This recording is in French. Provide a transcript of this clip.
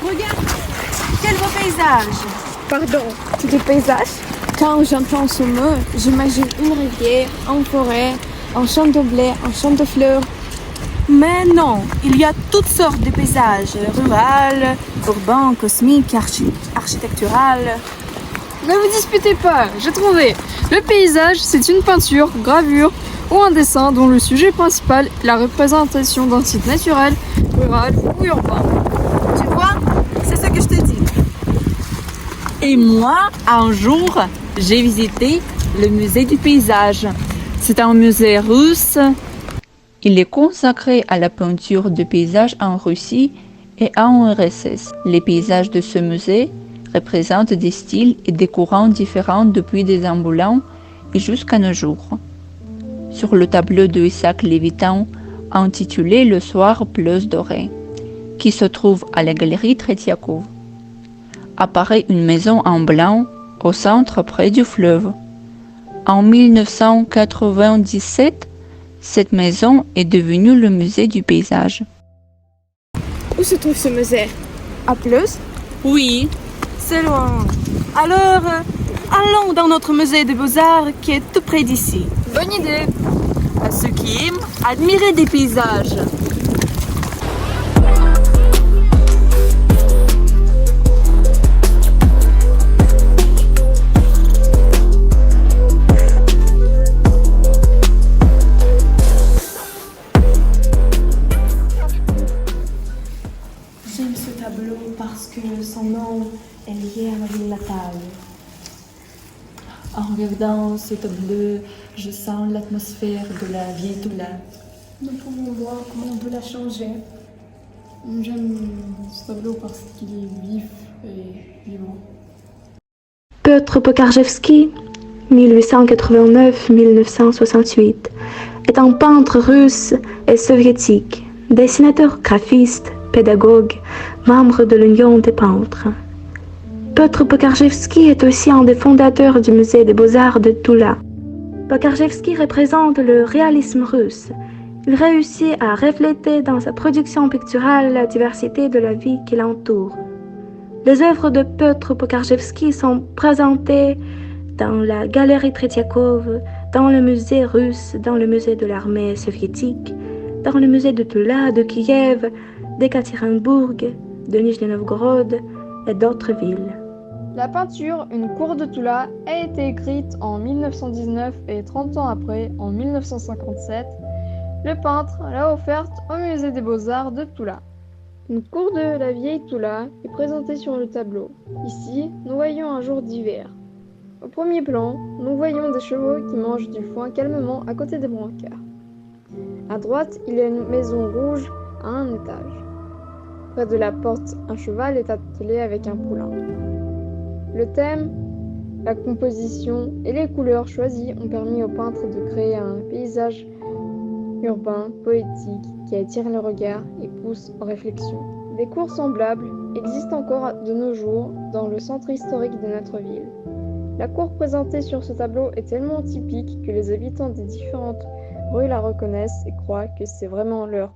Regarde, quel beau paysage. Pardon, c'est des paysages? Quand j'entends ce mot, j'imagine une rivière, une forêt, un champ de blé, un champ de fleurs. Mais non, il y a toutes sortes de paysages, rural, urbain, cosmique, architectural. Ne vous disputez pas, j'ai trouvé. Le paysage, c'est une peinture, gravure ou un dessin dont le sujet principal est la représentation d'un site naturel, rural ou urbain. Tu vois, c'est ce que je te dis. Et moi, un jour, j'ai visité le musée du paysage. C'est un musée russe. Il est consacré à la peinture de paysages en Russie et en URSS. Les paysages de ce musée représentent des styles et des courants différents depuis des ambulants et jusqu'à nos jours. Sur le tableau de Isaac Lévitan, intitulé Le soir bleu doré, qui se trouve à la galerie Tretiakov, apparaît une maison en blanc au centre près du fleuve. En 1997, cette maison est devenue le musée du paysage. Où se trouve ce musée? À Plus? Oui, C'est loin. Alors, allons dans notre musée des beaux-arts qui est tout près d'ici. Bonne idée. À ceux qui aiment admirer des paysages. J'aime ce tableau parce que son nom est lié à ma ville natale. En regardant ce tableau, je sens l'atmosphère de la vieille Toula. Nous pouvons voir comment on peut la changer. J'aime ce tableau parce qu'il est vif et vivant. Piotr Pokarjevski, 1889-1968, est un peintre russe et soviétique, dessinateur graphiste, pédagogue, membre de l'Union des peintres. Piotr Pokarjevski est aussi un des fondateurs du musée des beaux-arts de Toula. Pokarjevski représente le réalisme russe. Il réussit à refléter dans sa production picturale la diversité de la vie qui l'entoure. Les œuvres de Piotr Pokarjevski sont présentées dans la galerie Tretiakov, dans le musée russe, dans le musée de l'armée soviétique, dans le musée de Toula, de Kiev, d'Ekaterinbourg, de Nijni Novgorod et d'autres villes. La peinture Une cour de Toula a été écrite en 1919 et 30 ans après, en 1957, le peintre l'a offerte au musée des beaux-arts de Toula. Une cour de la vieille Toula est présentée sur le tableau. Ici, nous voyons un jour d'hiver. Au premier plan, nous voyons des chevaux qui mangent du foin calmement à côté des brancards. À droite, il y a une maison rouge à un étage. Près de la porte, un cheval est attelé avec un poulain. Le thème, la composition et les couleurs choisies ont permis au peintre de créer un paysage urbain, poétique, qui attire le regard et pousse en réflexion. Des cours semblables existent encore de nos jours dans le centre historique de notre ville. La cour présentée sur ce tableau est tellement typique que les habitants des différentes rues la reconnaissent et croient que c'est vraiment leur